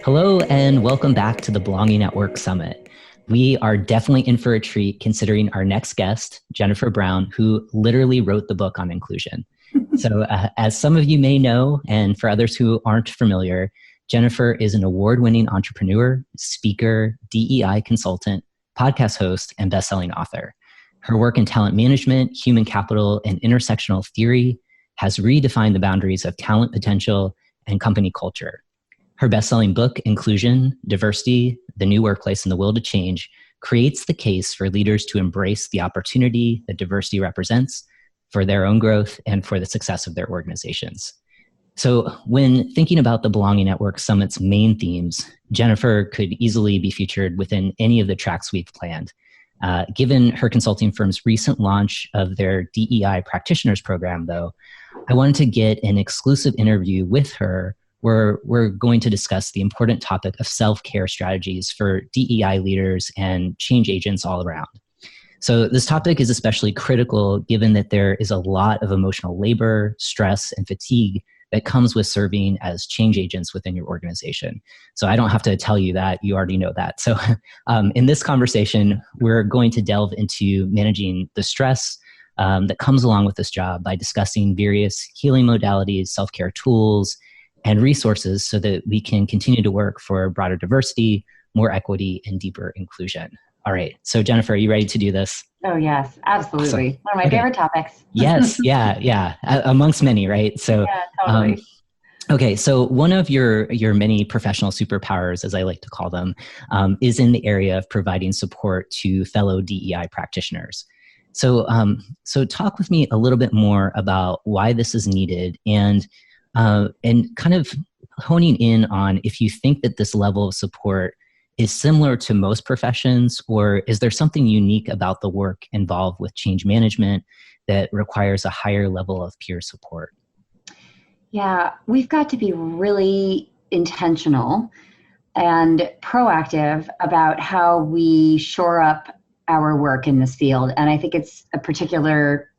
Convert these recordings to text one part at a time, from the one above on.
Hello and welcome back to the Belonging at Work Summit. We are definitely in for a treat considering our next guest, Jennifer Brown, who literally wrote the book on inclusion. So as some of you may know, and for others who aren't familiar, Jennifer is an award-winning entrepreneur, speaker, DEI consultant, podcast host, and best-selling author. Her work in talent management, human capital, and intersectional theory has redefined the boundaries of talent potential and company culture. Her best-selling book, Inclusion, Diversity, The New Workplace, and the Will to Change, creates the case for leaders to embrace the opportunity that diversity represents for their own growth and for the success of their organizations. So when thinking about the Belonging at Work Summit's main themes, Jennifer could easily be featured within any of the tracks we've planned. Given her consulting firm's recent launch of their DEI practitioners program, though, I wanted to get an exclusive interview with her where we're going to discuss the important topic of self-care strategies for DEI leaders and change agents all around. So this topic is especially critical given that there is a lot of emotional labor, stress, and fatigue that comes with serving as change agents within your organization. So I don't have to tell you that, you already know that. So in this conversation, we're going to delve into managing the stress that comes along with this job by discussing various healing modalities, self-care tools, and resources so that we can continue to work for broader diversity, more equity, and deeper inclusion. All right. So Jennifer, are you ready to do this? Oh, yes, absolutely. Awesome. One of my favorite topics. Yes. Yeah. Amongst many, right? So, yeah, totally. Okay. So one of your many professional superpowers, as I like to call them, is in the area of providing support to fellow DEI practitioners. So talk with me a little bit more about why this is needed and kind of honing in on if you think that this level of support is similar to most professions, or is there something unique about the work involved with change management that requires a higher level of peer support? Yeah, we've got to be really intentional and proactive about how we shore up our work in this field. And I think it's a particular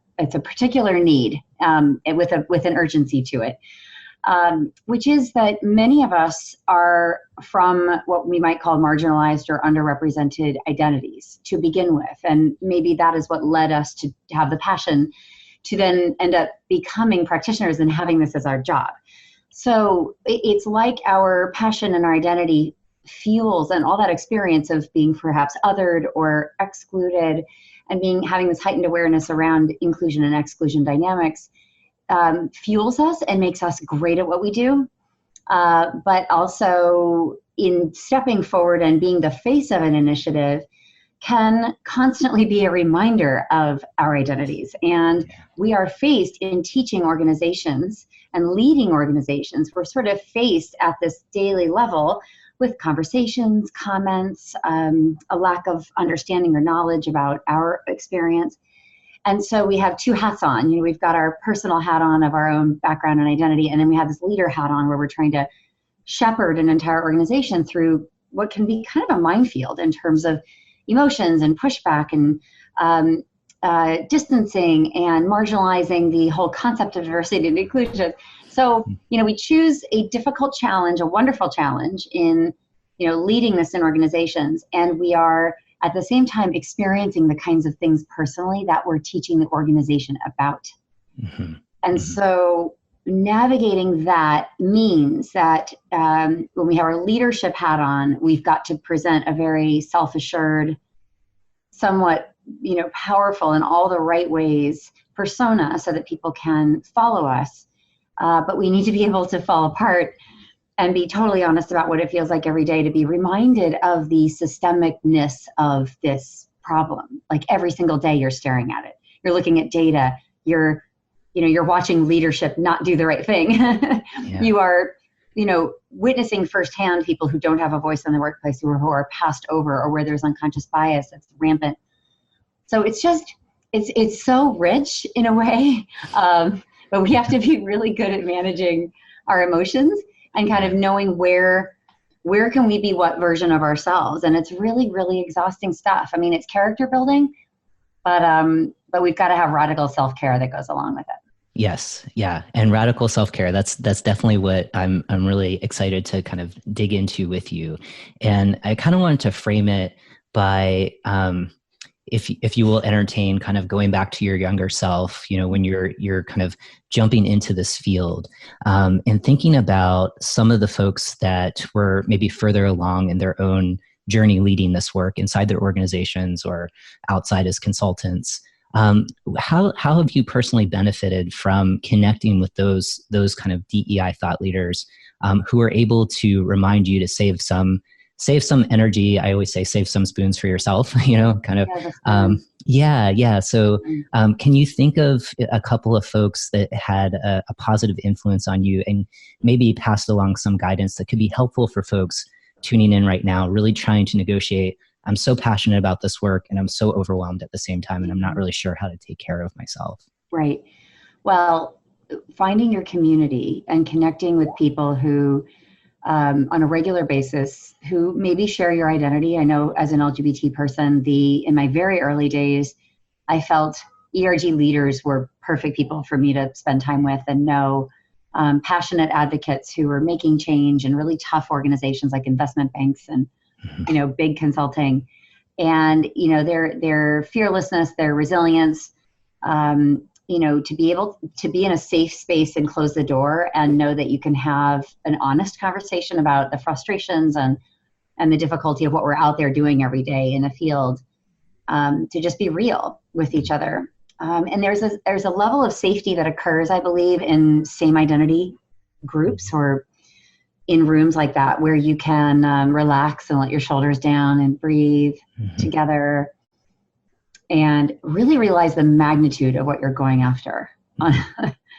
need with an urgency to it. Which is that many of us are from what we might call marginalized or underrepresented identities to begin with. And maybe that is what led us to have the passion to then end up becoming practitioners and having this as our job. So it's like our passion and our identity fuels and all that experience of being perhaps othered or excluded and having this heightened awareness around inclusion and exclusion dynamics fuels us and makes us great at what we do. But also in stepping forward and being the face of an initiative can constantly be a reminder of our identities. And we are faced in teaching organizations and leading organizations. We're sort of faced at this daily level with conversations, comments, a lack of understanding or knowledge about our experience. And so we have two hats on. We've got our personal hat on of our own background and identity, and then we have this leader hat on where we're trying to shepherd an entire organization through what can be kind of a minefield in terms of emotions and pushback and distancing and marginalizing the whole concept of diversity and inclusion. So, we choose a difficult challenge, a wonderful challenge in, leading this in organizations, and we are at the same time experiencing the kinds of things personally that we're teaching the organization about. Mm-hmm. And so navigating that means that when we have our leadership hat on, we've got to present a very self-assured, somewhat, powerful in all the right ways persona so that people can follow us. But we need to be able to fall apart and be totally honest about what it feels like every day to be reminded of the systemicness of this problem. Like every single day you're staring at it. You're looking at data. You're watching leadership not do the right thing. Yeah. You are, witnessing firsthand people who don't have a voice in the workplace, who are passed over, or where there's unconscious bias that's rampant. So it's so rich in a way, but we have to be really good at managing our emotions and kind of knowing where can we be what version of ourselves. And it's really, really exhausting stuff. I mean, it's character building, but we've got to have radical self-care that goes along with it. Yes, yeah, and radical self-care. That's definitely what I'm really excited to kind of dig into with you, and I kind of wanted to frame it by if you will entertain kind of going back to your younger self, when you're kind of jumping into this field, and thinking about some of the folks that were maybe further along in their own journey leading this work inside their organizations or outside as consultants. How have you personally benefited from connecting with those kind of DEI thought leaders, who are able to remind you to save some energy? I always say save some spoons for yourself, kind of. Yeah. So can you think of a couple of folks that had a positive influence on you and maybe passed along some guidance that could be helpful for folks tuning in right now, really trying to negotiate? I'm so passionate about this work and I'm so overwhelmed at the same time, and I'm not really sure how to take care of myself. Right. Well, finding your community and connecting with people who, on a regular basis, who maybe share your identity. I know as an LGBT person, in my very early days, I felt ERG leaders were perfect people for me to spend time with and know. Passionate advocates who were making change in really tough organizations like investment banks and big consulting, and their fearlessness, their resilience, to be able to be in a safe space and close the door and know that you can have an honest conversation about the frustrations and the difficulty of what we're out there doing every day in the field, to just be real with each other. And there's a level of safety that occurs, I believe, in same identity groups or in rooms like that, where you can relax and let your shoulders down and breathe together and really realize the magnitude of what you're going after.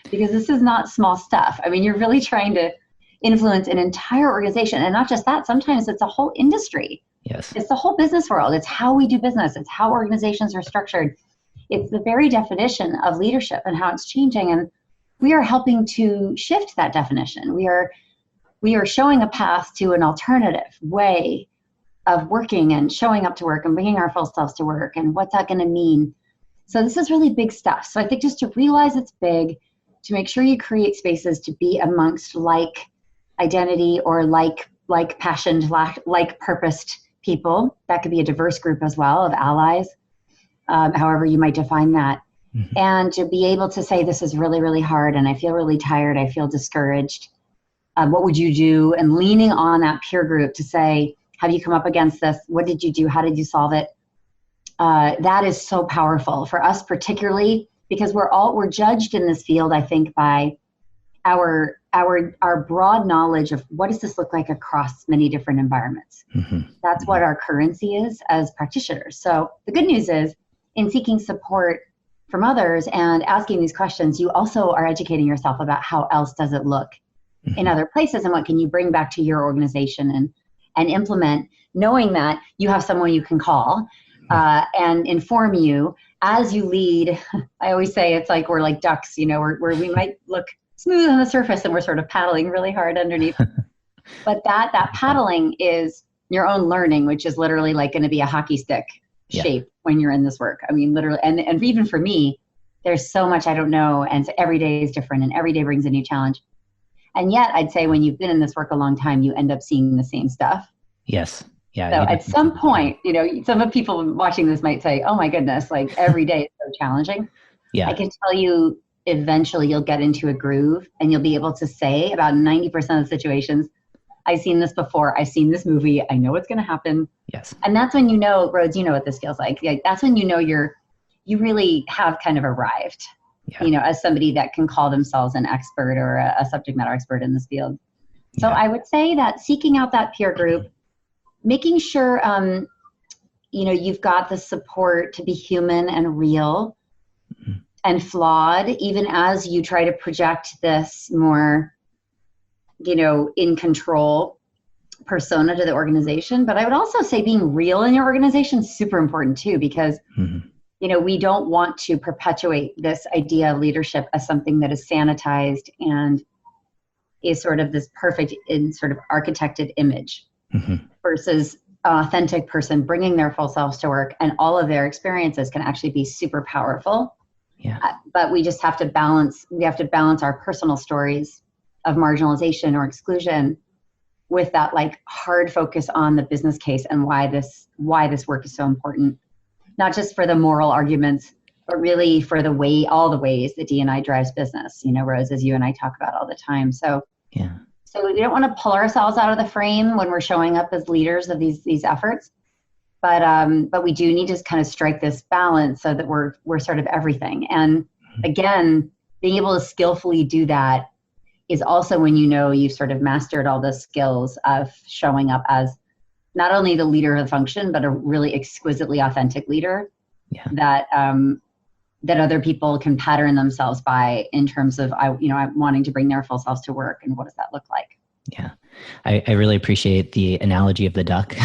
Because this is not small stuff. I mean, you're really trying to influence an entire organization, and not just that, sometimes it's a whole industry. Yes. It's the whole business world. It's how we do business. It's how organizations are structured. It's the very definition of leadership and how it's changing. And we are helping to shift that definition. We are showing a path to an alternative way of working and showing up to work and bringing our full selves to work, and what's that going to mean. So this is really big stuff. So I think just to realize it's big, to make sure you create spaces to be amongst like identity or like passioned, like purposed people. That could be a diverse group as well of allies, however you might define that. And to be able to say, this is really, really hard and I feel really tired, I feel discouraged. What would you do? And leaning on that peer group to say, have you come up against this? What did you do? How did you solve it? That is so powerful for us, particularly because we're judged in this field, I think, by our broad knowledge of what does this look like across many different environments. That's what our currency is as practitioners. So the good news is, in seeking support from others and asking these questions, you also are educating yourself about how else does it look in other places, and what can you bring back to your organization and implement, knowing that you have someone you can call and inform you as you lead. I always say it's like we're like ducks, where we might look smooth on the surface and we're sort of paddling really hard underneath. But that paddling is your own learning, which is literally like going to be a hockey stick shape when you're in this work. I mean, literally, and even for me, there's so much I don't know, and so every day is different and every day brings a new challenge. And yet I'd say when you've been in this work a long time, you end up seeing the same stuff. Yes. Yeah. So at some point, some of the people watching this might say, oh my goodness, like every day is so challenging. Yeah. I can tell you eventually you'll get into a groove and you'll be able to say about 90% of the situations, I've seen this before. I've seen this movie. I know what's going to happen. Yes. And that's when Rhodes, what this feels like. That's when you really have kind of arrived. Yeah. As somebody that can call themselves an expert or a subject matter expert in this field. So I would say that seeking out that peer group, making sure, you've got the support to be human and real and flawed, even as you try to project this more, in control persona to the organization. But I would also say being real in your organization is super important too, because we don't want to perpetuate this idea of leadership as something that is sanitized and is sort of this perfect in sort of architected image versus an authentic person bringing their full selves to work, and all of their experiences can actually be super powerful Yeah. But we just have to balance, our personal stories of marginalization or exclusion with that like hard focus on the business case and why this work is so important, not just for the moral arguments, but really for all the ways that D&I drives business, Rose, as you and I talk about all the time. So Yeah. So we don't want to pull ourselves out of the frame when we're showing up as leaders of these efforts, but we do need to kind of strike this balance so that we're sort of everything. And again, being able to skillfully do that is also when you've sort of mastered all the skills of showing up as not only the leader of the function, but a really exquisitely authentic leader. Yeah. That other people can pattern themselves by in terms of, wanting to bring their full selves to work. And what does that look like? Yeah. I really appreciate the analogy of the duck,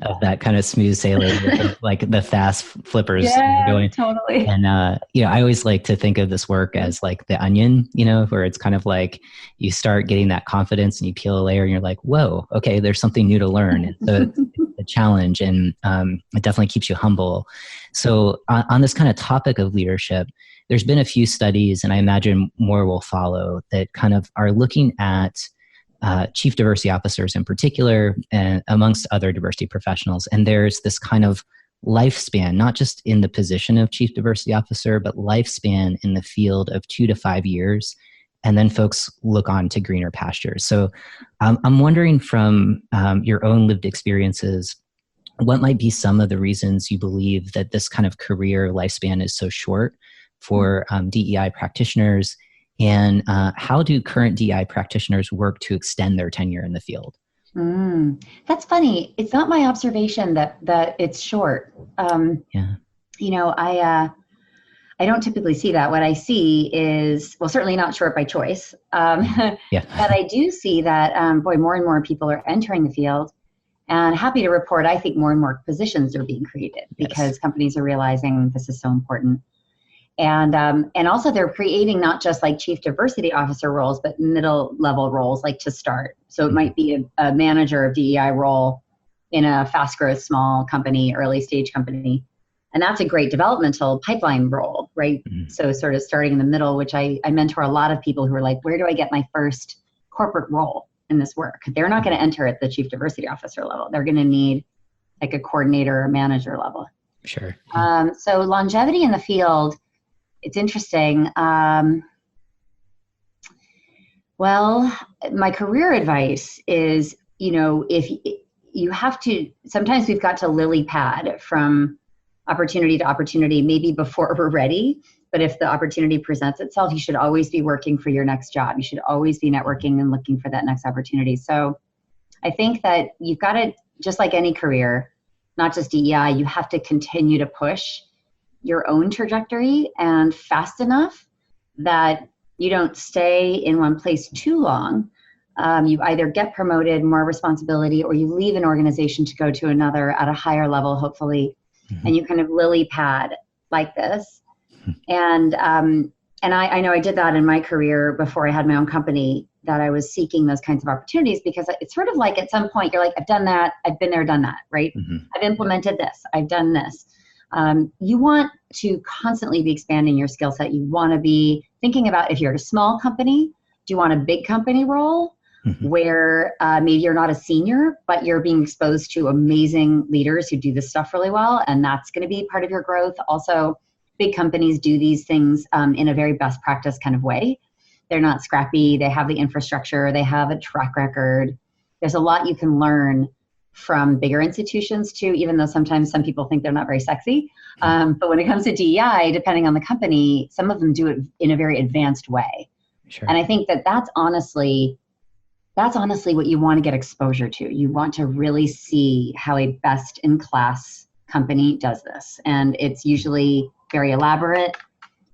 of that kind of smooth sailing, with like the fast flippers going. Totally. And, I always like to think of this work as like the onion, where it's kind of like you start getting that confidence and you peel a layer and you're like, whoa, okay, there's something new to learn. And so it's a challenge, and it definitely keeps you humble. So on this kind of topic of leadership, there's been a few studies, and I imagine more will follow, that kind of are looking at chief diversity officers in particular, and amongst other diversity professionals. And there's this kind of lifespan, not just in the position of chief diversity officer, but lifespan in the field of 2 to 5 years. And then folks look on to greener pastures. So I'm wondering, from your own lived experiences, what might be some of the reasons you believe that this kind of career lifespan is so short for DEI practitioners? And how do current DEI practitioners work to extend their tenure in the field? That's funny. It's not my observation that it's short. I don't typically see that. What I see is, well, certainly not short by choice. But I do see that, more and more people are entering the field. And happy to report, I think more and more positions are being created because companies are realizing this is so important. And also they're creating not just like chief diversity officer roles, but middle level roles, like to start. So it might be a manager of DEI role in a fast growth small company, early stage company. And that's a great developmental pipeline role, right? Mm-hmm. So sort of starting in the middle, which I mentor a lot of people who are like, where do I get my first corporate role in this work? They're not going to enter at the chief diversity officer level. They're going to need like a coordinator or manager level. Sure. So longevity in the field, it's interesting. Well, my career advice is, if you have to, sometimes we've got to lily pad from opportunity to opportunity, maybe before we're ready. But if the opportunity presents itself, you should always be working for your next job. You should always be networking and looking for that next opportunity. So I think that you've got to, just like any career, not just DEI, you have to continue to push your own trajectory and fast enough that you don't stay in one place too long. You either get promoted, more responsibility, or you leave an organization to go to another at a higher level, hopefully, and you kind of lily pad like this. And I know I did that in my career before I had my own company, that I was seeking those kinds of opportunities, because it's sort of like at some point you're like, I've done that, I've been there, done that, right? I've implemented this, I've done this. You want to constantly be expanding your skill set. You want to be thinking about, if you're at a small company, do you want a big company role where maybe you're not a senior, but you're being exposed to amazing leaders who do this stuff really well, and that's going to be part of your growth. Also, big companies do these things in a very best practice kind of way. They're not scrappy. They have the infrastructure. They have a track record. There's a lot you can learn from bigger institutions too, even though sometimes some people think they're not very sexy. But when it comes to DEI, depending on the company, some of them do it in a very advanced way. Sure. And I think that that's honestly what you want to get exposure to. You want to really see how a best-in-class company does this. And it's usually very elaborate.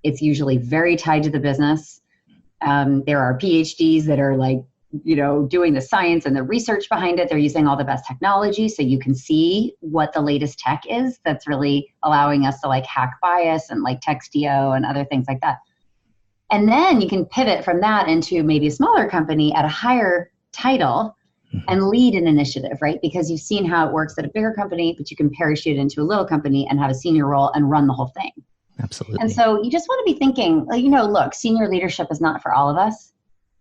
It's usually very tied to the business. There are PhDs that are like, doing the science and the research behind it. They're using all the best technology, so you can see what the latest tech is that's really allowing us to like hack bias and like Textio and other things like that. And then you can pivot from that into maybe a smaller company at a higher title and lead an initiative, right? Because you've seen how it works at a bigger company, but you can parachute into a little company and have a senior role and run the whole thing. Absolutely. And so you just want to be thinking, look, senior leadership is not for all of us,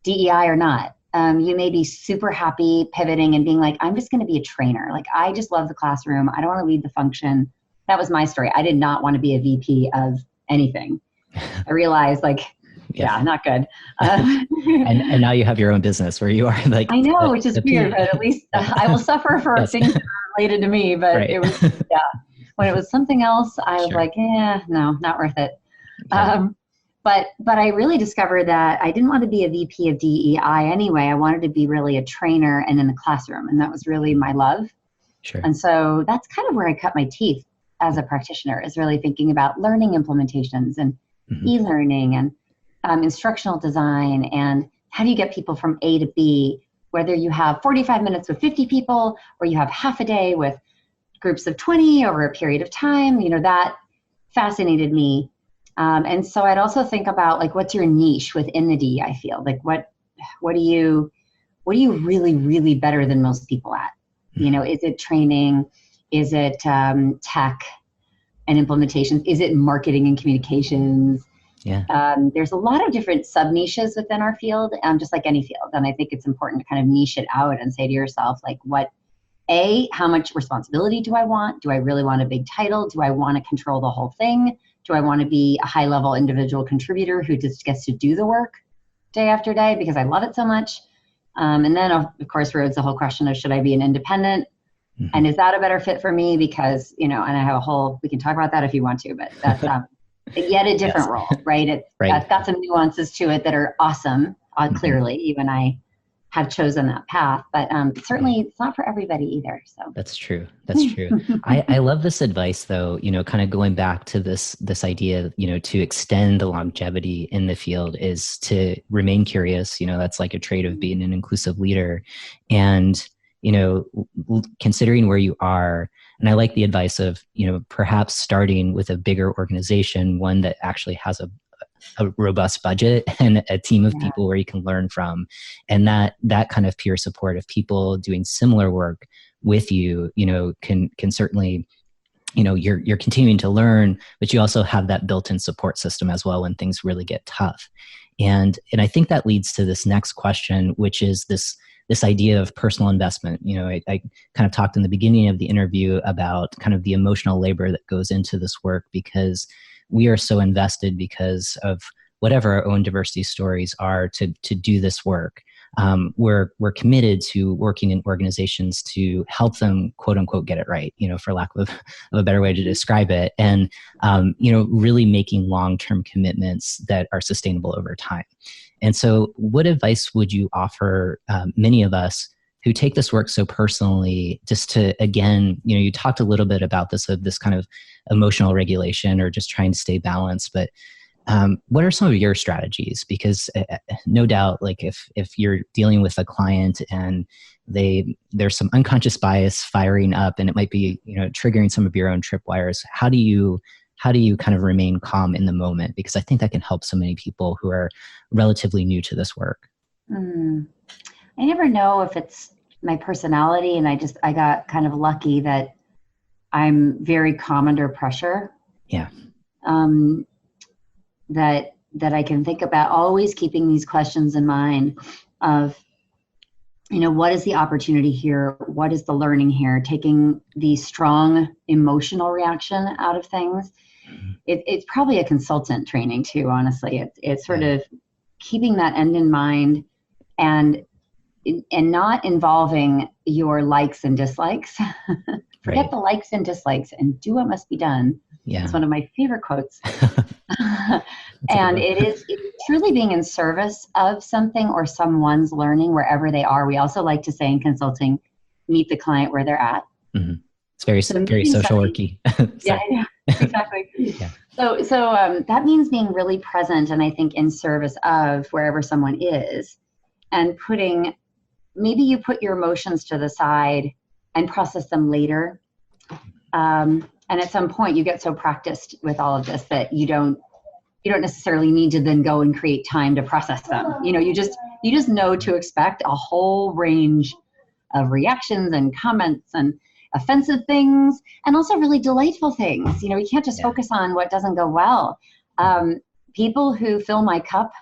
DEI or not. You may be super happy pivoting and being like, I'm just going to be a trainer. Like, I just love the classroom. I don't want to lead the function. That was my story. I did not want to be a VP of anything. I realized, like, yeah, not good. And now you have your own business where you are like, I know, which is weird, but at least I will suffer for things that are related to me. But It was, when it was something else, I was like, no, not worth it. Yeah. But I really discovered that I didn't want to be a VP of DEI anyway. I wanted to be really a trainer and in the classroom. And that was really my love. Sure. And so that's kind of where I cut my teeth as a practitioner, is really thinking about learning implementations and e-learning and instructional design, and how do you get people from A to B, whether you have 45 minutes with 50 people or you have half a day with groups of 20 over a period of time. That fascinated me. And so I'd also think about, like, what's your niche within the DEI field? Like, what are you really, really better than most people at? Is it training? Is it tech and implementations? Is it marketing and communications? Yeah. There's a lot of different sub niches within our field, just like any field. And I think it's important to kind of niche it out and say to yourself, like, how much responsibility do I want? Do I really want a big title? Do I want to control the whole thing? Do I want to be a high level individual contributor who just gets to do the work day after day because I love it so much? And then of course, rose the whole question of, should I be an independent? And is that a better fit for me? Because, and I have we can talk about that if you want to, but that's yet a different role, right? It's got some nuances to it that are awesome. Clearly, you and I have chosen that path, but certainly it's not for everybody either. So that's true. That's true. I love this advice, though. Kind of going back to this idea, to extend the longevity in the field is to remain curious. That's like a trait of being an inclusive leader, and considering where you are. And I like the advice of, perhaps starting with a bigger organization, one that actually has a robust budget and a team of people where you can learn from. And that kind of peer support of people doing similar work with you, can certainly, you're continuing to learn, but you also have that built-in support system as well when things really get tough. And I think that leads to this next question, which is this idea of personal investment. I kind of talked in the beginning of the interview about kind of the emotional labor that goes into this work, because we are so invested because of whatever our own diversity stories are to do this work. We're committed to working in organizations to help them, quote unquote, get it right, for lack of a better way to describe it. And, really making long-term commitments that are sustainable over time. And so what advice would you offer many of us who take this work so personally, just to, again, you talked a little bit about this kind of emotional regulation or just trying to stay balanced, but what are some of your strategies? Because no doubt, like if you're dealing with a client and there's some unconscious bias firing up, and it might be, triggering some of your own tripwires, how do you kind of remain calm in the moment? Because I think that can help so many people who are relatively new to this work. I never know if it's my personality, and I got kind of lucky that I'm very calm under pressure. Yeah. That I can think about, always keeping these questions in mind of, what is the opportunity here? What is the learning here? Taking the strong emotional reaction out of things. It's probably a consultant training too, honestly. It's sort of keeping that end in mind and not involving your likes and dislikes. Forget the likes and dislikes and do what must be done. Yeah. It's one of my favorite quotes. And it's truly being in service of something or someone's learning wherever they are. We also like to say in consulting, meet the client where they're at. Mm-hmm. It's very social worky. Yeah, exactly. Yeah. So that means being really present, and I think in service of wherever someone is, and maybe you put your emotions to the side and process them later. And at some point you get so practiced with all of this that you don't necessarily need to then go and create time to process them. You just know to expect a whole range of reactions and comments and offensive things and also really delightful things. You know, we can't just Yeah. focus on what doesn't go well. People who fill my cup,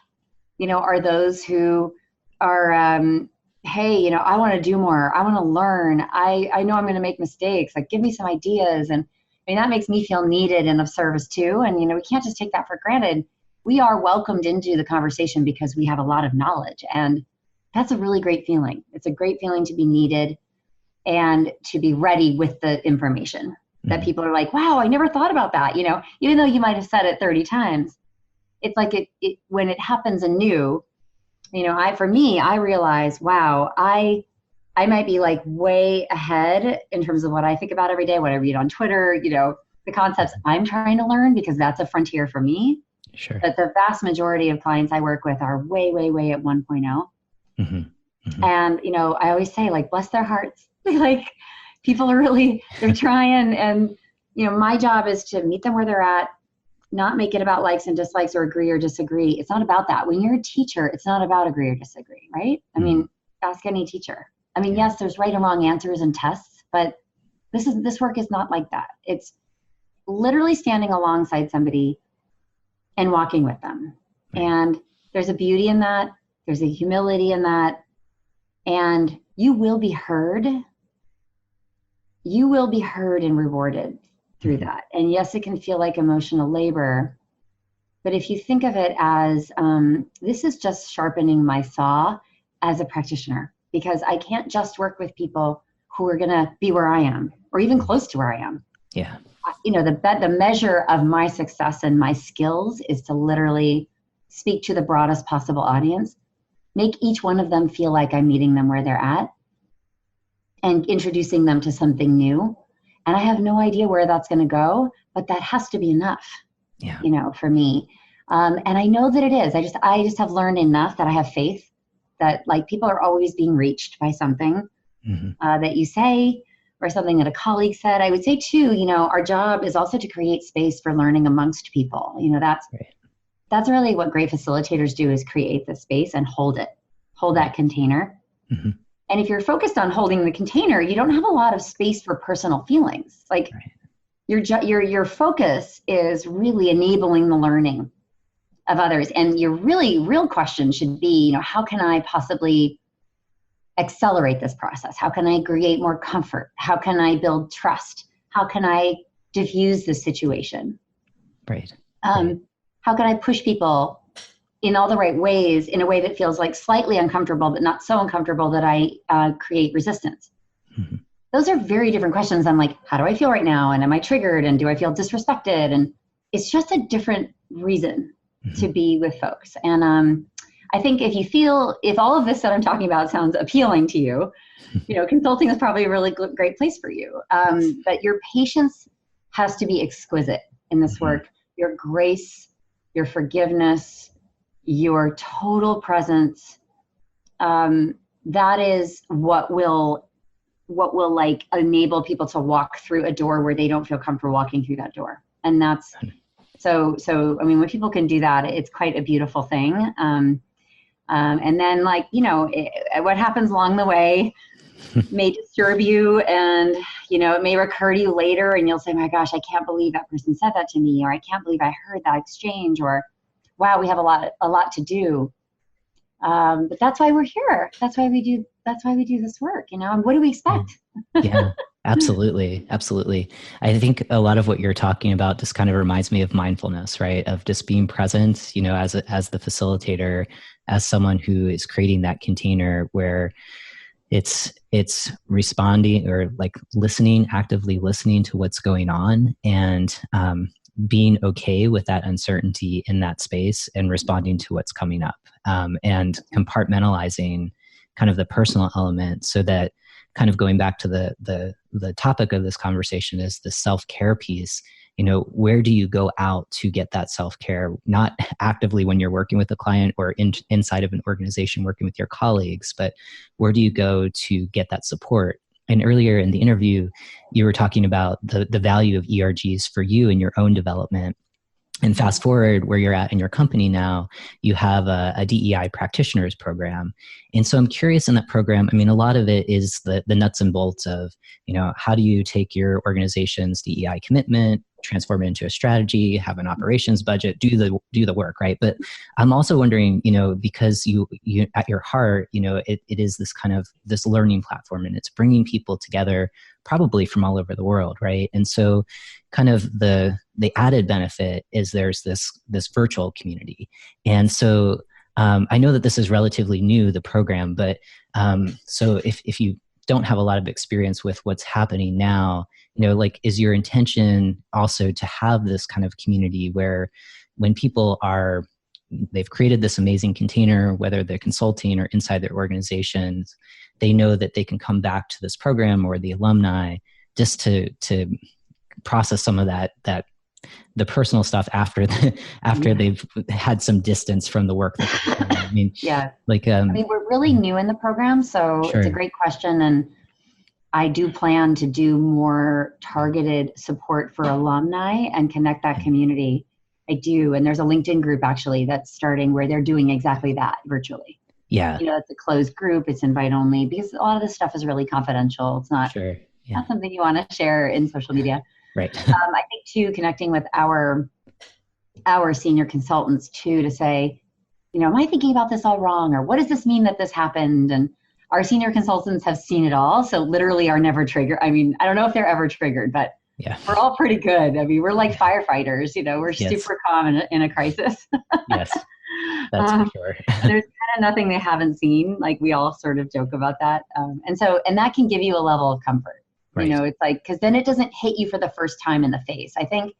you know, are those who are, hey, you know, I want to do more. I want to learn. I know I'm going to make mistakes. Like, give me some ideas. And I mean, that makes me feel needed and of service too. And, you know, we can't just take that for granted. We are welcomed into the conversation because we have a lot of knowledge. And that's a really great feeling. It's a great feeling to be needed and to be ready with the information that people are like, wow, I never thought about that. You know, even though you might have said it 30 times, it's like it when it happens anew, you know, for me, I realize, wow, I might be like way ahead in terms of what I think about every day, what I read on Twitter, you know, the concepts I'm trying to learn, because that's a frontier for me. Sure. But the vast majority of clients I work with are way, way, way at 1.0. Mm-hmm. Mm-hmm. And, you know, I always say, like, bless their hearts. Like, people are really, they're trying. And, you know, my job is to meet them where they're at, not make it about likes and dislikes or agree or disagree. It's not about that. When you're a teacher, it's not about agree or disagree, right? I mean, ask any teacher. I mean, yes, there's right and wrong answers and tests, but this work is not like that. It's literally standing alongside somebody and walking with them. Right. And there's a beauty in that. There's a humility in that. And you will be heard. You will be heard and rewarded through that. And yes, it can feel like emotional labor, but if you think of it as, this is just sharpening my saw as a practitioner, because I can't just work with people who are gonna be where I am, or even close to where I am. Yeah. You know, the measure of my success and my skills is to literally speak to the broadest possible audience, make each one of them feel like I'm meeting them where they're at, and introducing them to something new. And I have no idea where that's going to go, but that has to be enough, you know, for me. And I know that it is. I just have learned enough that I have faith that, like, people are always being reached by something that you say or something that a colleague said. I would say too, you know, our job is also to create space for learning amongst people. You know, that's really what great facilitators do, is create the space and hold that container. Mm-hmm. And if you're focused on holding the container, you don't have a lot of space for personal feelings. Like, your focus is really enabling the learning of others. And your real question should be, you know, how can I possibly accelerate this process? How can I create more comfort? How can I build trust? How can I diffuse the situation? Right. How can I push people in all the right ways, in a way that feels like slightly uncomfortable, but not so uncomfortable that I create resistance? Mm-hmm. Those are very different questions. I'm like, how do I feel right now? And am I triggered? And do I feel disrespected? And it's just a different reason to be with folks. And I think if all of this that I'm talking about sounds appealing to you, you know, consulting is probably a really great place for you. But your patience has to be exquisite in this work. Your grace, your forgiveness, your total presence, that is what will like enable people to walk through a door where they don't feel comfortable walking through that door. And that's so I mean, when people can do that, it's quite a beautiful thing. And then, like, you know, what happens along the way may disturb you, and, you know, it may recur to you later and you'll say, my gosh, I can't believe that person said that to me, or I can't believe I heard that exchange, or wow, we have a lot to do. But that's why we're here. That's why we do this work, you know. And what do we expect? Yeah, absolutely. Absolutely. I think a lot of what you're talking about just kind of reminds me of mindfulness, right? Of just being present, you know, as the facilitator, as someone who is creating that container where it's responding, or like actively listening to what's going on, and being okay with that uncertainty in that space and responding to what's coming up, and compartmentalizing kind of the personal element, so that, kind of going back to the topic of this conversation, is the self-care piece. You know, where do you go out to get that self-care? Not actively when you're working with a client or inside of an organization working with your colleagues, but where do you go to get that support? And earlier in the interview, you were talking about the value of ERGs for you in your own development. And fast forward where you're at in your company now, you have a DEI practitioners program. And so I'm curious in that program, I mean, a lot of it is the nuts and bolts of, how do you take your organization's DEI commitment, transform it into a strategy, have an operations budget, do the work, right? But I'm also wondering, because you at your heart, it is this kind of this learning platform, and it's bringing people together probably from all over the world, right? And so kind of the added benefit is there's this virtual community. And so I know that this is relatively new, the program, but so if you don't have a lot of experience with what's happening now, is your intention also to have this kind of community where when people they've created this amazing container, whether they're consulting or inside their organizations, they know that they can come back to this program or the alumni just to process some of that the personal stuff after they've had some distance from the work that they're doing. I mean, yeah. We're really new in the program, so Sure. It's a great question, and I do plan to do more targeted support for alumni and connect that community. I do, and there's a LinkedIn group actually that's starting where they're doing exactly that virtually. Yeah. It's a closed group, it's invite only, because a lot of this stuff is really confidential. It's not, Sure. Yeah. not something you want to share in social media. Right. I think too, connecting with our senior consultants too, to say, am I thinking about this all wrong? Or what does this mean that this happened? And our senior consultants have seen it all. So literally are never triggered. I mean, I don't know if they're ever triggered, but yeah, we're all pretty good. I mean, we're like firefighters, we're super calm in a crisis. Yes, that's for sure. There's kind of nothing they haven't seen. Like we all sort of joke about that. And that can give you a level of comfort. Right. It's like, because then it doesn't hit you for the first time in the face. I think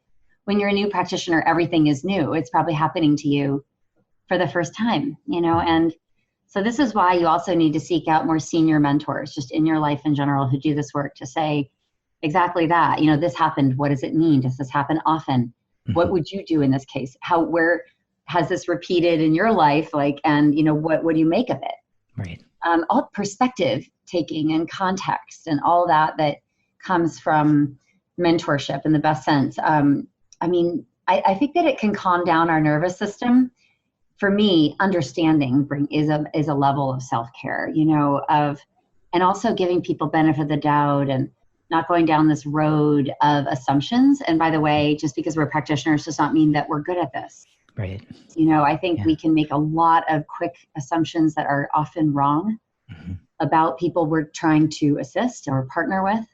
when you're a new practitioner, everything is new. It's probably happening to you for the first time, and so this is why you also need to seek out more senior mentors just in your life in general who do this work to say exactly that. This happened. What does it mean? Does this happen often? Mm-hmm. What would you do in this case? Where has this repeated in your life? And what do you make of it? Right. All perspective taking and context and all that comes from mentorship in the best sense. I think that it can calm down our nervous system. For me, understanding is a level of self-care, and also giving people benefit of the doubt and not going down this road of assumptions. And by the way, just because we're practitioners does not mean that we're good at this. Right. I think we can make a lot of quick assumptions that are often wrong about people we're trying to assist or partner with.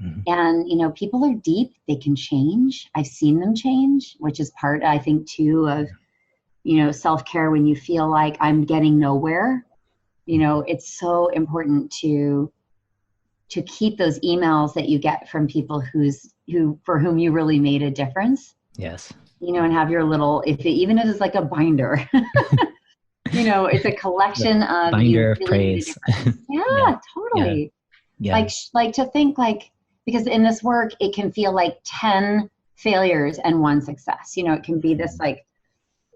Mm-hmm. And, people are deep, they can change. I've seen them change, which is part, I think, too, of, self-care when you feel like I'm getting nowhere. It's so important to keep those emails that you get from people for whom you really made a difference. Yes. And have your little, even if it's like a binder, it's a collection of binder of praise. Yeah, totally. Yeah. Like to think because in this work, it can feel like 10 failures and 1 success. It can be this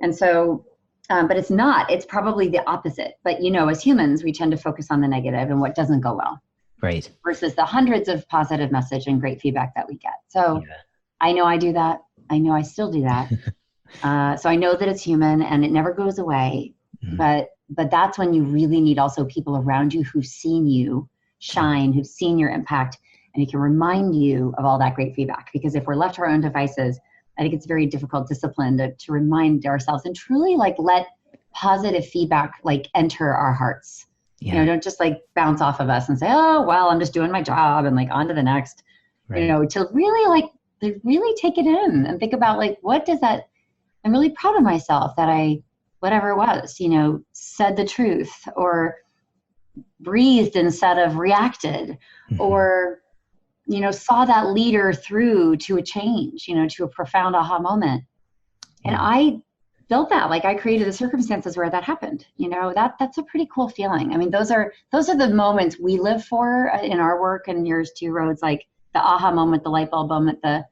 and so, but it's not. It's probably the opposite. But, as humans, we tend to focus on the negative and what doesn't go well. Right. Versus the hundreds of positive message and great feedback that we get. So I know I do that. I know I still do that. So I know that it's human and it never goes away. Mm-hmm. But that's when you really need also people around you who've seen you shine, who've seen your impact, and it can remind you of all that great feedback. Because if we're left to our own devices, I think it's very difficult discipline to remind ourselves and truly let positive feedback enter our hearts. Yeah. Don't just bounce off of us and say, oh, well, I'm just doing my job and on to the next. Right. To really to really take it in and think about what does that, I'm really proud of myself that I, whatever it was, said the truth or breathed instead of reacted, mm-hmm. or saw that leader through to a change, to a profound aha moment. And I built that, I created the circumstances where that happened, that's a pretty cool feeling. I mean, those are the moments we live for in our work and yours too, Rhodes, the aha moment, the light bulb moment, the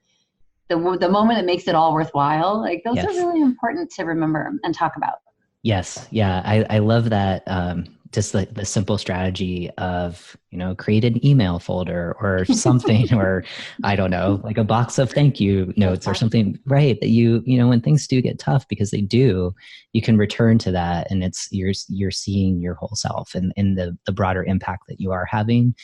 moment that makes it all worthwhile. Those are really important to remember and talk about. Yes. Yeah. I love that. just the simple strategy of, create an email folder or something, or I don't know, like a box of thank you notes or something, right? That when things do get tough, because they do, you can return to that, and you're seeing your whole self and the broader impact that you are having.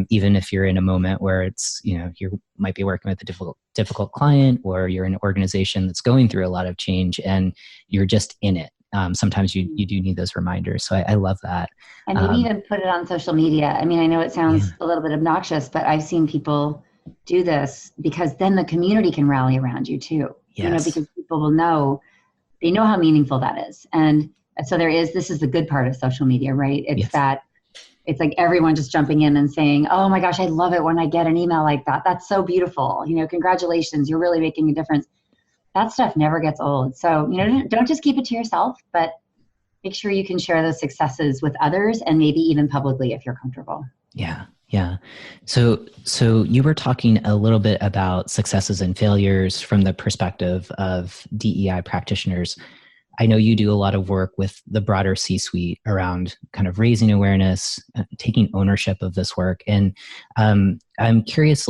Even if you're in a moment where it's, you might be working with a difficult client, or you're in an organization that's going through a lot of change and you're just in it. Sometimes you do need those reminders. So I love that. And maybe even put it on social media. I mean, I know it sounds a little bit obnoxious, but I've seen people do this because then the community can rally around you too. Yes. Because people will know, they know how meaningful that is. And so this is the good part of social media, right? It's that it's like everyone just jumping in and saying, oh my gosh, I love it when I get an email like that. That's so beautiful. Congratulations, you're really making a difference. That stuff never gets old. So, don't just keep it to yourself, but make sure you can share those successes with others, and maybe even publicly if you're comfortable. Yeah. Yeah. So you were talking a little bit about successes and failures from the perspective of DEI practitioners. I know you do a lot of work with the broader C-suite around kind of raising awareness, taking ownership of this work. And I'm curious,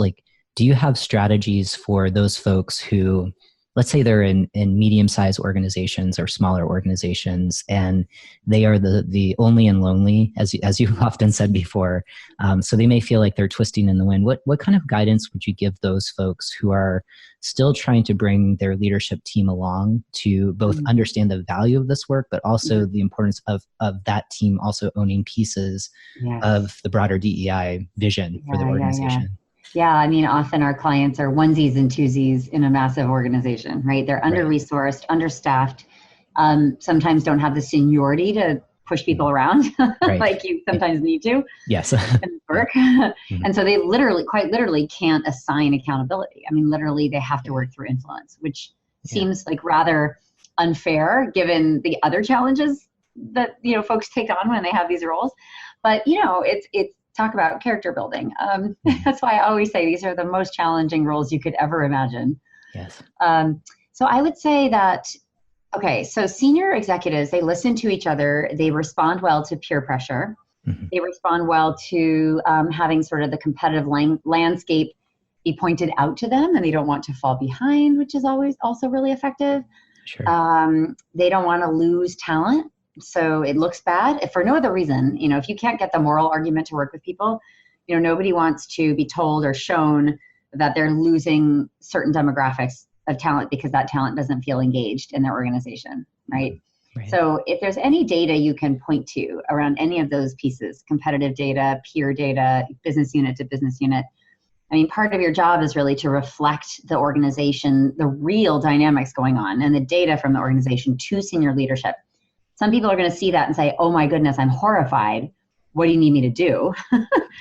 do you have strategies for those folks who, let's say they're in medium-sized organizations or smaller organizations, and they are the only and lonely, as you've often said before. So they may feel like they're twisting in the wind. What kind of guidance would you give those folks who are still trying to bring their leadership team along to both understand the value of this work, but also the importance of that team also owning pieces of the broader DEI vision for the organization? Yeah, I mean, often our clients are onesies and twosies in a massive organization, right? They're under-resourced, understaffed, sometimes don't have the seniority to push people around like you sometimes need to. Yes. in work. And so they quite literally can't assign accountability. I mean, literally they have to work through influence, which seems like rather unfair given the other challenges that, folks take on when they have these roles. But, it's talk about character building. That's why I always say these are the most challenging roles you could ever imagine. Yes. So I would say that, so senior executives, they listen to each other. They respond well to peer pressure. They respond well to having sort of the competitive landscape be pointed out to them, and they don't want to fall behind, which is always also really effective. Sure. They don't want to lose talent. So it looks bad if for no other reason. If you can't get the moral argument to work with people, nobody wants to be told or shown that they're losing certain demographics of talent because that talent doesn't feel engaged in their organization, right? So if there's any data you can point to around any of those pieces, competitive data, peer data, business unit to business unit, I mean, part of your job is really to reflect the organization, the real dynamics going on, and the data from the organization to senior leadership. Some people are going to see that and say, oh my goodness, I'm horrified. What do you need me to do?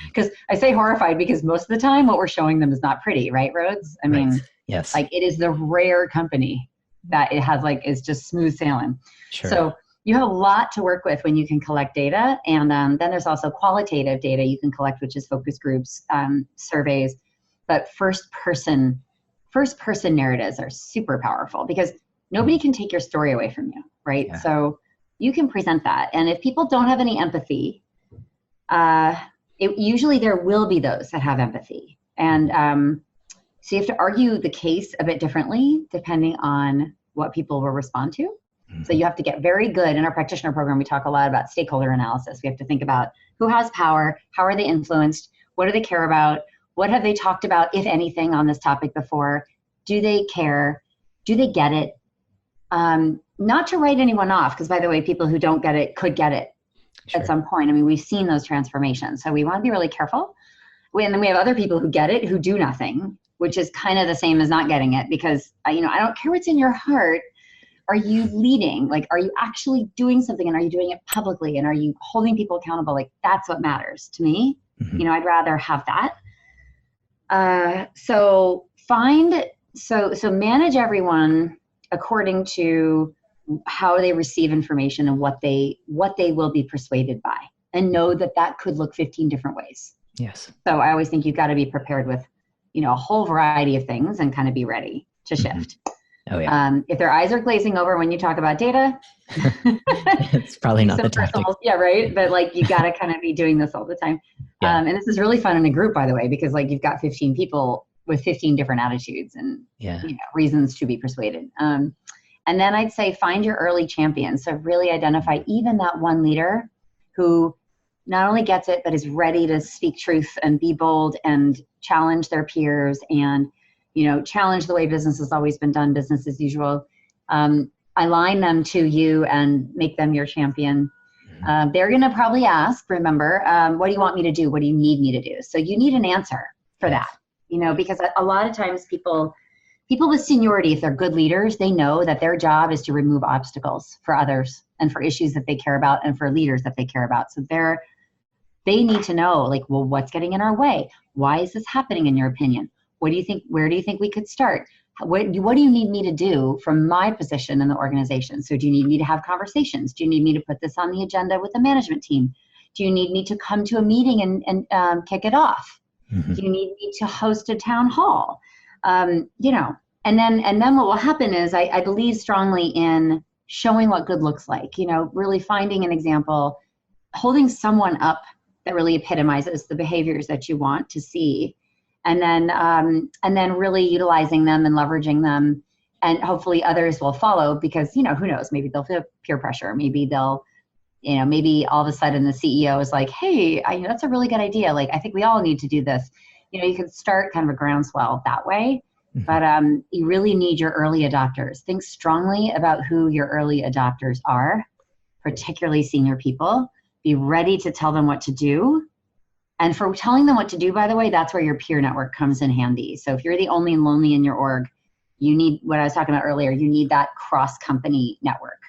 Because I say horrified because most of the time what we're showing them is not pretty, right, Rhodes? I mean, yes. It is the rare company that it has is just smooth sailing. Sure. So you have a lot to work with when you can collect data. And then there's also qualitative data you can collect, which is focus groups, surveys. But first person narratives are super powerful because nobody can take your story away from you, right? Yeah. So you can present that. And if people don't have any empathy, usually there will be those that have empathy. And so you have to argue the case a bit differently depending on what people will respond to. So you have to get very good. In our practitioner program, we talk a lot about stakeholder analysis. We have to think about who has power, how are they influenced, what do they care about, what have they talked about, if anything, on this topic before, do they care, do they get it? Not to write anyone off, because by the way, people who don't get it could get it at some point. I mean, we've seen those transformations. So we want to be really careful. And then we have other people who get it, who do nothing, which is kind of the same as not getting it, because, I don't care what's in your heart. Are you leading? Are you actually doing something, and are you doing it publicly, and are you holding people accountable? That's what matters to me. I'd rather have that. So manage everyone according to how they receive information and what they will be persuaded by, and know that could look 15 different ways. Yes. So I always think you've got to be prepared with, a whole variety of things and kind of be ready to shift. Oh yeah. If their eyes are glazing over when you talk about data, It's probably not the tactic. Yeah, right. But like, you got to kind of be doing this all the time. Yeah. And this is really fun in a group, by the way, because like you've got 15 people with 15 different attitudes and Yeah. reasons to be persuaded. And then I'd say find your early champions. So really identify even that one leader who not only gets it, but is ready to speak truth and be bold and challenge their peers and, challenge the way business has always been done, business as usual. Align them to you and make them your champion. They're going to probably ask, remember, what do you want me to do? What do you need me to do? So you need an answer for that, because a lot of times people with seniority, if they're good leaders, they know that their job is to remove obstacles for others and for issues that they care about and for leaders that they care about. So they need to know, like, well, what's getting in our way? Why is this happening in your opinion? What do you think? Where do you think we could start? What do you need me to do from my position in the organization? So do you need me to have conversations? Do you need me to put this on the agenda with the management team? Do you need me to come to a meeting and kick it off? Mm-hmm. Do you need me to host a town hall? And then what will happen is I believe strongly in showing what good looks like, really finding an example, holding someone up that really epitomizes the behaviors that you want to see. And then really utilizing them and leveraging them, and hopefully others will follow because, who knows, maybe they'll feel peer pressure. Maybe they'll, maybe all of a sudden the CEO is like, hey, that's a really good idea. Like, I think we all need to do this. You can start kind of a groundswell that way, but you really need your early adopters. Think strongly about who your early adopters are, particularly senior people. Be ready to tell them what to do. And for telling them what to do, by the way, that's where your peer network comes in handy. So if you're the only and lonely in your org, you need what I was talking about earlier. You need that cross-company network.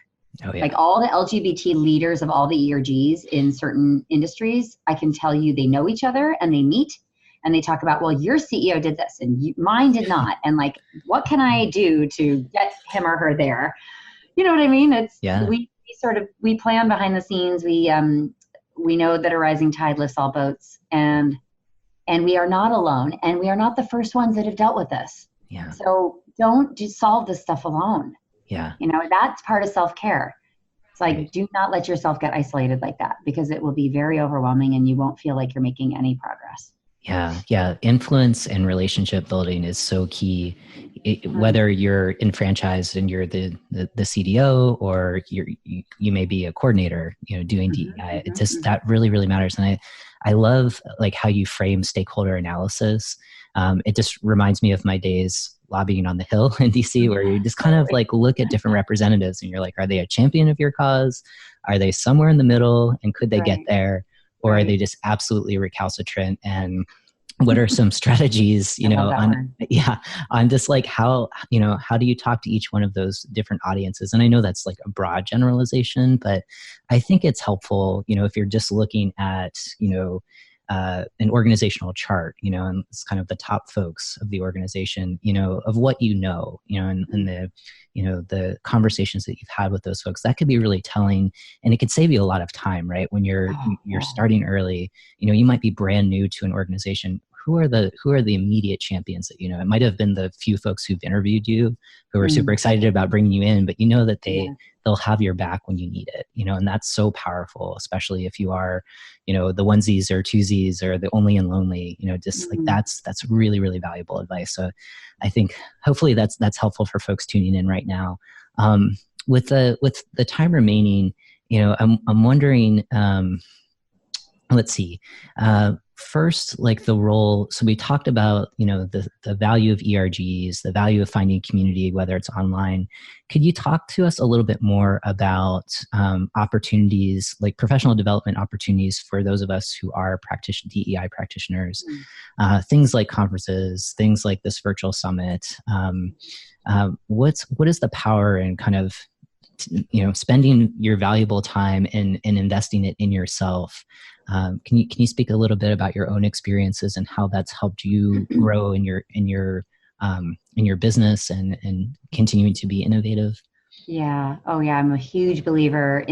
Oh, yeah. Like all the LGBT leaders of all the ERGs in certain industries, I can tell you they know each other and they meet and they talk about, well, your CEO did this and mine did not. And like, what can I do to get him or her there? You know what I mean? We plan behind the scenes. We know that a rising tide lifts all boats, and we are not alone, and we are not the first ones that have dealt with this. Yeah. So don't just solve this stuff alone. Yeah. That's part of self-care. It's like, right. Do not let yourself get isolated like that because it will be very overwhelming and you won't feel like you're making any progress. Yeah. Yeah. Influence and relationship building is so key. Whether you're enfranchised and you're the CDO or you may be a coordinator, doing DEI, it just, that really, really matters. And I love like how you frame stakeholder analysis. It just reminds me of my days lobbying on the Hill in DC, where you just kind of like look at different representatives and you're like, are they a champion of your cause? Are they somewhere in the middle? And could they get there? Or are they just absolutely recalcitrant? And what are some strategies, on just like how do you talk to each one of those different audiences? And I know that's like a broad generalization, but I think it's helpful, if you're just looking at, an organizational chart, and it's kind of the top folks of the organization, of what and the conversations that you've had with those folks, that could be really telling, and it could save you a lot of time, right? When you're starting early, you might be brand new to an organization. Who are the immediate champions that it might have been the few folks who've interviewed you who are super excited about bringing you in, but that they'll have your back when you need it, and that's so powerful, especially if you are, the onesies or twosies or the only and lonely, just like that's really, really valuable advice. So I think hopefully that's helpful for folks tuning in right now. With the time remaining, I'm wondering, let's see, first, like the role. So we talked about, the value of ERGs, the value of finding community, whether it's online. Could you talk to us a little bit more about opportunities, like professional development opportunities for those of us who are DEI practitioners, things like conferences, things like this virtual summit? What is the power in kind of, spending your valuable time and investing it in yourself? Can you speak a little bit about your own experiences and how that's helped you grow in your business and continuing to be innovative? Yeah. Oh yeah. I'm a huge believer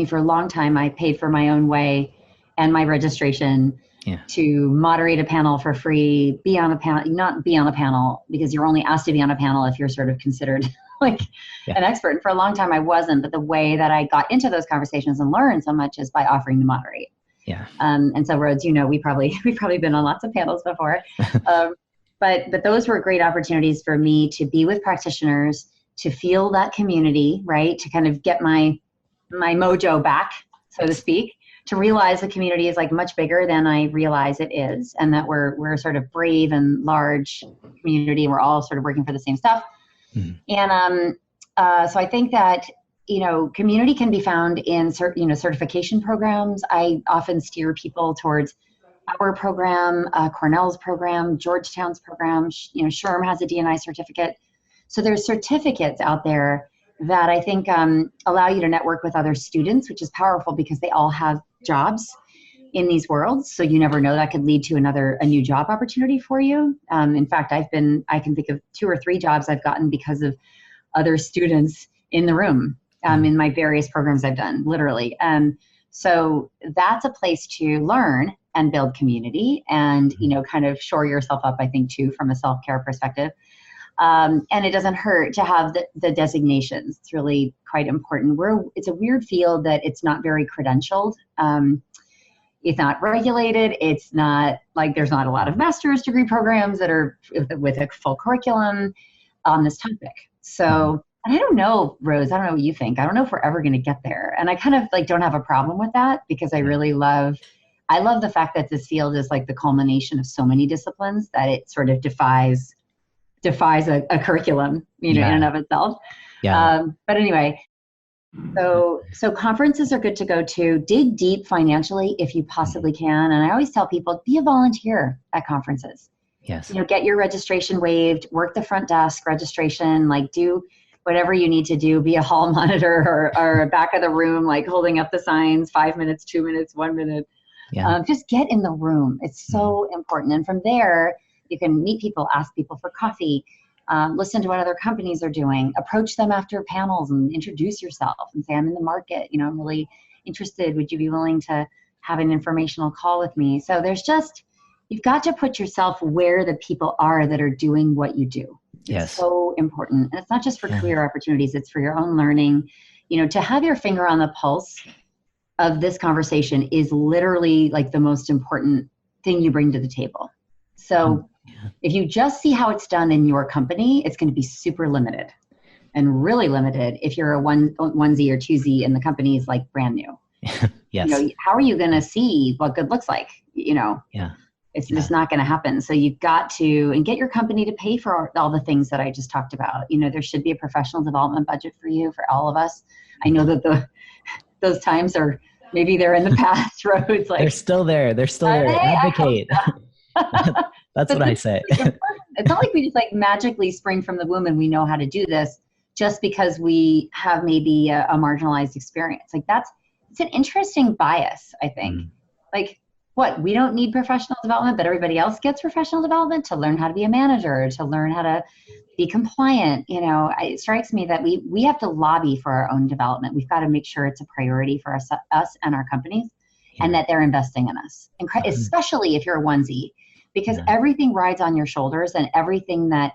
for a long time, I paid for my own way and my registration to moderate a panel for free, be on a panel, not be on a panel because you're only asked to be on a panel if you're sort of considered like an expert. And for a long time I wasn't, but the way that I got into those conversations and learned so much is by offering to moderate. Yeah. And so Rhodes, we've probably been on lots of panels before. But those were great opportunities for me to be with practitioners, to feel that community, right? To kind of get my mojo back, so to speak, to realize the community is like much bigger than I realize it is, and that we're sort of brave and large community. We're all sort of working for the same stuff. Mm-hmm. And so I think that, community can be found in certification programs. I often steer people towards our program, Cornell's program, Georgetown's program. SHRM has a D&I certificate. So there's certificates out there that I think allow you to network with other students, which is powerful because they all have jobs in these worlds. So you never know, that could lead to a new job opportunity for you. In fact, I can think of 2 or 3 jobs I've gotten because of other students in the room in my various programs I've done, literally. So that's a place to learn and build community and, kind of shore yourself up, I think, too, from a self-care perspective. And it doesn't hurt to have the designations. It's really quite important. It's a weird field that it's not very credentialed. It's not regulated. It's not like there's not a lot of master's degree programs that are with a full curriculum on this topic. So, and I don't know, Rose, I don't know what you think. I don't know if we're ever going to get there. And I kind of don't have a problem with that because I love the fact that this field is like the culmination of so many disciplines that it sort of defies a curriculum, in and of itself. Yeah. But anyway, so conferences are good to go to. Dig deep financially if you possibly can. And I always tell people, be a volunteer at conferences. Yes. Get your registration waived, work the front desk registration, do whatever you need to do, be a hall monitor or back of the room, holding up the signs, 5 minutes, 2 minutes, 1 minute. Yeah. Just get in the room. It's so important. And from there, you can meet people, ask people for coffee, listen to what other companies are doing, approach them after panels and introduce yourself and say, I'm in the market, I'm really interested. Would you be willing to have an informational call with me? So you've got to put yourself where the people are that are doing what you do. Yes. It's so important. And it's not just for career opportunities, it's for your own learning. To have your finger on the pulse of this conversation is literally the most important thing you bring to the table. So if you just see how it's done in your company, it's going to be super limited and really limited if you're a onesie or twosie and the company is brand new. Yes. How are you going to see what good looks like? It's just not going to happen. So you've got to, and get your company to pay for all the things that I just talked about. There should be a professional development budget for you, for all of us. I know that those times are, maybe they're in the past. Roads they're still there. They're still there. Advocate. That's what I say. It's not like we just magically spring from the womb and we know how to do this just because we have maybe a marginalized experience. It's an interesting bias, I think. We don't need professional development, but everybody else gets professional development to learn how to be a manager, to learn how to be compliant. It strikes me that we have to lobby for our own development. We've got to make sure it's a priority for us and our companies, and that they're investing in us, especially if you're a onesie, because everything rides on your shoulders, and everything that,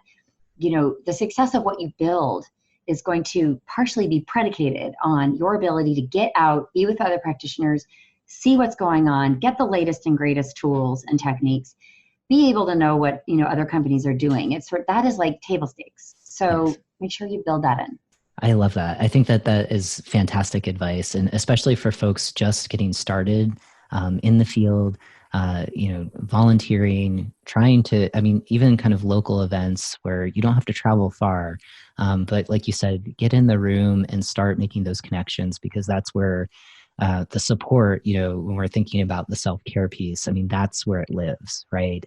the success of what you build is going to partially be predicated on your ability to get out, be with other practitioners, see what's going on, get the latest and greatest tools and techniques, be able to know what, other companies are doing. That is table stakes. So make sure you build that in. I love that. I think that is fantastic advice, and especially for folks just getting started in the field, volunteering, trying to, even kind of local events where you don't have to travel far. But like you said, get in the room and start making those connections, because that's where the support, when we're thinking about the self-care piece, that's where it lives, right?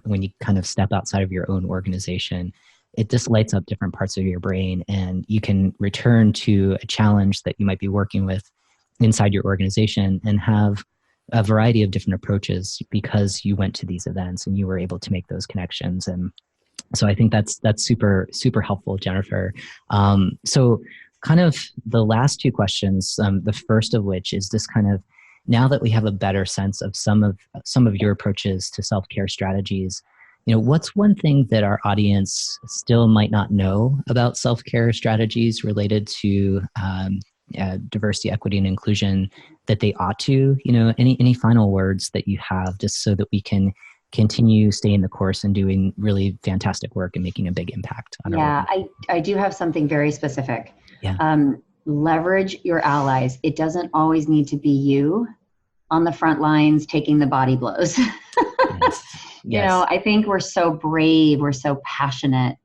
When you kind of step outside of your own organization, it just lights up different parts of your brain, and you can return to a challenge that you might be working with inside your organization and have a variety of different approaches because you went to these events and you were able to make those connections. And so I think that's super, super helpful, Jennifer. So kind of the last two questions, the first of which is this kind of, now that we have a better sense of some of your approaches to self-care strategies, what's one thing that our audience still might not know about self-care strategies related to diversity, equity, and inclusion that they ought to? Any final words that you have, just so that we can continue staying the course and doing really fantastic work and making a big impact on our world? I do have something very specific. Yeah. Leverage your allies. It doesn't always need to be you on the front lines taking the body blows. Yes. I think we're so brave, we're so passionate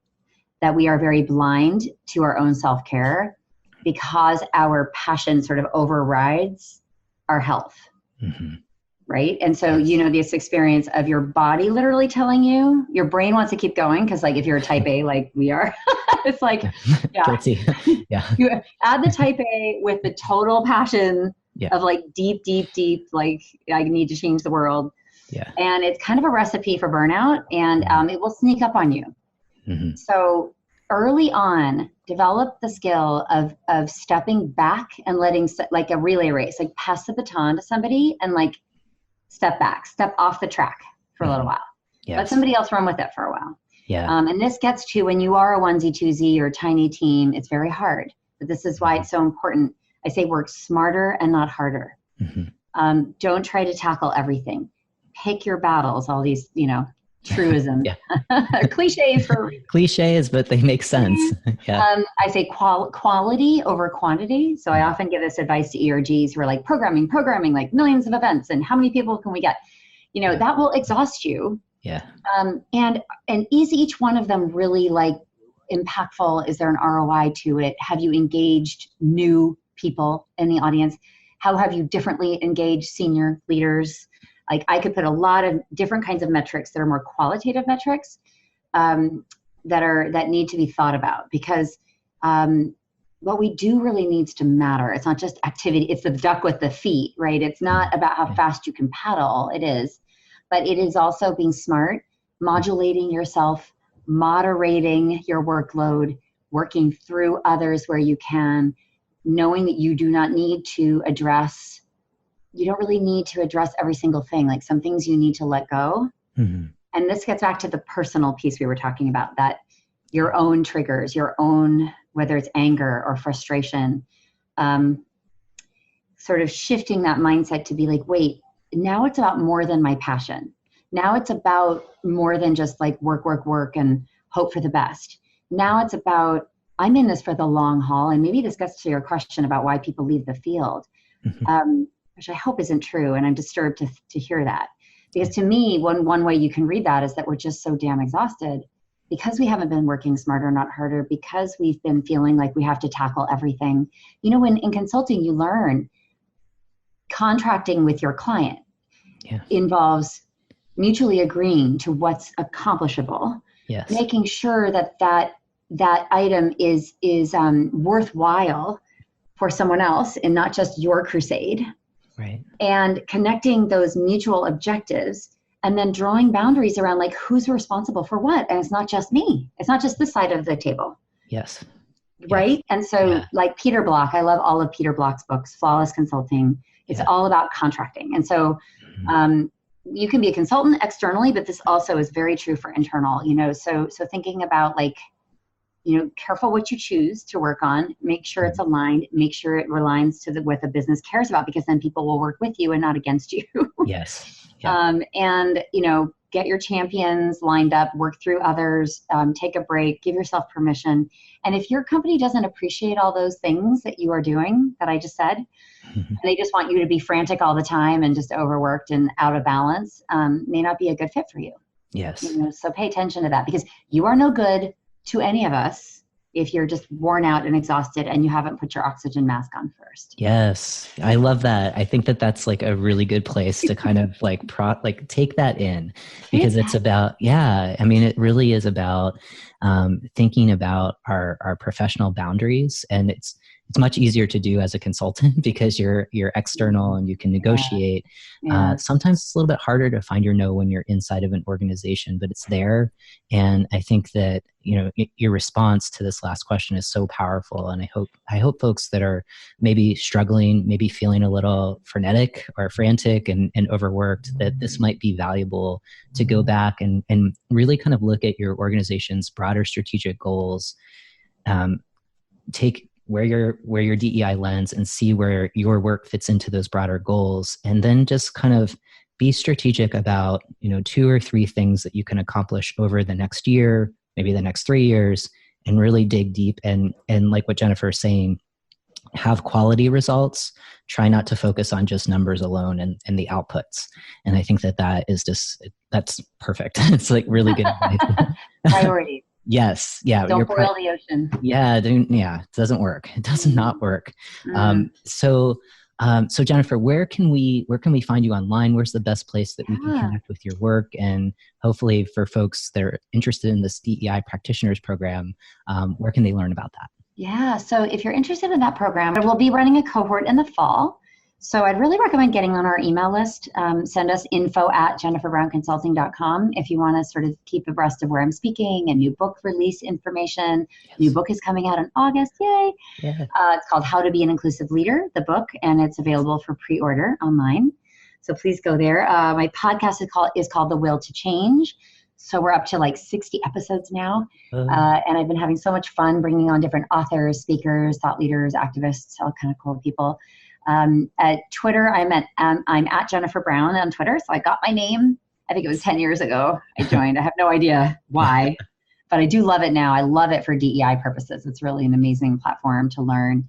that we are very blind to our own self-care because our passion sort of overrides our health. Mm-hmm. Right? And so, this experience of your body literally telling you, your brain wants to keep going because, like, if you're a type A like we are, it's like, Yeah. You add the type A with the total passion of like deep, like, I need to change the world. Yeah. And it's kind of a recipe for burnout, and it will sneak up on you. Mm-hmm. So early on, develop the skill of stepping back and letting, like a relay race, like pass the baton to somebody and like step back, step off the track for a little while. Yes. Let somebody else run with it for a while. Yeah. And this gets to when you are a onesie, twosie, or a tiny team, it's very hard. But this is why it's so important. I say work smarter and not harder. Mm-hmm. Don't try to tackle everything. Pick your battles, all these, truisms. Cliches for cliches, but they make sense. Yeah. I say quality over quantity. So I often give this advice to ERGs who are like programming like millions of events and how many people can we get? That will exhaust you. Yeah. And is each one of them really like impactful? Is there an ROI to it? Have you engaged new people in the audience? How have you differently engaged senior leaders? Like, I could put a lot of different kinds of metrics that are more qualitative metrics that need to be thought about, because what we do really needs to matter. It's not just activity. It's the duck with the feet, right? It's not about how fast you can paddle. It is, but it is also being smart, modulating yourself, moderating your workload, working through others where you can, knowing that you do not need to address. You don't really need to address every single thing. Like, some things you need to let go. Mm-hmm. And this gets back to the personal piece we were talking about, that your own triggers, your own, whether it's anger or frustration, sort of shifting that mindset to be like, wait, now it's about more than my passion. Now it's about more than just like work and hope for the best. Now it's about, I'm in this for the long haul. And maybe this gets to your question about why people leave the field. Mm-hmm. Which I hope isn't true, and I'm disturbed to hear that. Because to me, one way you can read that is that we're just so damn exhausted because we haven't been working smarter, not harder, because we've been feeling like we have to tackle everything. When in consulting, you learn contracting with your client involves mutually agreeing to what's accomplishable, making sure that item is worthwhile for someone else and not just your crusade. Right. And connecting those mutual objectives and then drawing boundaries around like who's responsible for what. And it's not just me. It's not just this side of the table. Yes. Right. Yes. And so like Peter Block, I love all of Peter Block's books, Flawless Consulting. It's all about contracting. And so you can be a consultant externally, but this also is very true for internal, so thinking about like, careful what you choose to work on, make sure it's aligned, make sure it aligns to what the business cares about, because then people will work with you and not against you. Yes. Yeah. And, get your champions lined up, work through others, take a break, give yourself permission. And if your company doesn't appreciate all those things that you are doing that I just said, and they just want you to be frantic all the time and just overworked and out of balance, may not be a good fit for you. Yes. So pay attention to that, because you are no good to any of us if you're just worn out and exhausted and you haven't put your oxygen mask on first. Yes. I love that. I think that that's like a really good place to kind of like take that in, because it's about, it really is about thinking about our professional boundaries. And it's much easier to do as a consultant because you're external and you can negotiate. Yeah. Sometimes it's a little bit harder to find your no when you're inside of an organization, but it's there. And I think that, your response to this last question is so powerful. And I hope folks that are maybe struggling, maybe feeling a little frenetic or frantic and overworked, that this might be valuable to go back and really kind of look at your organization's broader strategic goals. Take where your DEI lens and see where your work fits into those broader goals, and then just kind of be strategic about 2 or 3 things that you can accomplish over the next year, maybe the next 3 years, and really dig deep and like what Jennifer is saying, have quality results. Try not to focus on just numbers alone and the outputs. And I think that's perfect. It's like really good advice. Priorities. Yes. Yeah. Don't boil the ocean. Yeah. It doesn't work. It does not work. So Jennifer, where can we find you online? Where's the best place that we can connect with your work? And hopefully for folks that are interested in this DEI practitioners program, where can they learn about that? Yeah. So if you're interested in that program, we'll be running a cohort in the fall. So I'd really recommend getting on our email list. Send us info@jenniferbrownconsulting.com if you want to sort of keep abreast of where I'm speaking and new book release information. Yes. New book is coming out in August. Yay. Yeah. It's called How to Be an Inclusive Leader, the book, and it's available for pre-order online. So please go there. My podcast is called The Will to Change. So we're up to like 60 episodes now. And I've been having so much fun bringing on different authors, speakers, thought leaders, activists, all kind of cool people. At Twitter, I'm at Jennifer Brown on Twitter. So I got my name, I think it was 10 years ago I joined. I have no idea why, but I do love it now. I love it for DEI purposes. It's really an amazing platform to learn.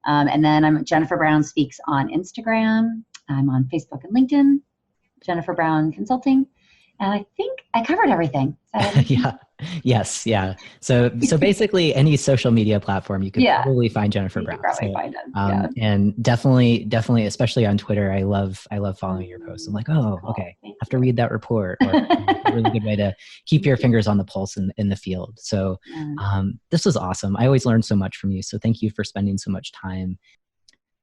And then I'm Jennifer Brown Speaks on Instagram. I'm on Facebook and LinkedIn, Jennifer Brown Consulting. And I think I covered everything. Yeah. Yes. Yeah. So basically any social media platform, you could probably find Jennifer Brown. Find it. And definitely, especially on Twitter, I love following your posts. I'm like, oh, cool. Okay. I have to read that report. Or a really good way to keep your fingers on the pulse in the field. So this was awesome. I always learn so much from you. So thank you for spending so much time.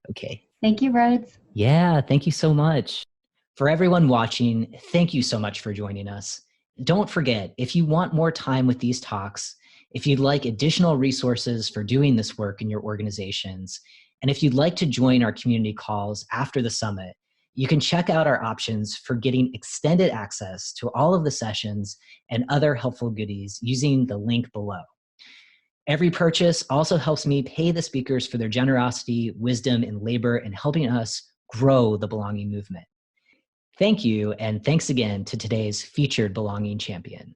Okay. Thank you, Rhodes. Yeah. Thank you so much. For everyone watching, thank you so much for joining us. Don't forget, if you want more time with these talks, if you'd like additional resources for doing this work in your organizations, and if you'd like to join our community calls after the summit, you can check out our options for getting extended access to all of the sessions and other helpful goodies using the link below. Every purchase also helps me pay the speakers for their generosity, wisdom, and labor in helping us grow the belonging movement. Thank you, and thanks again to today's featured belonging champion.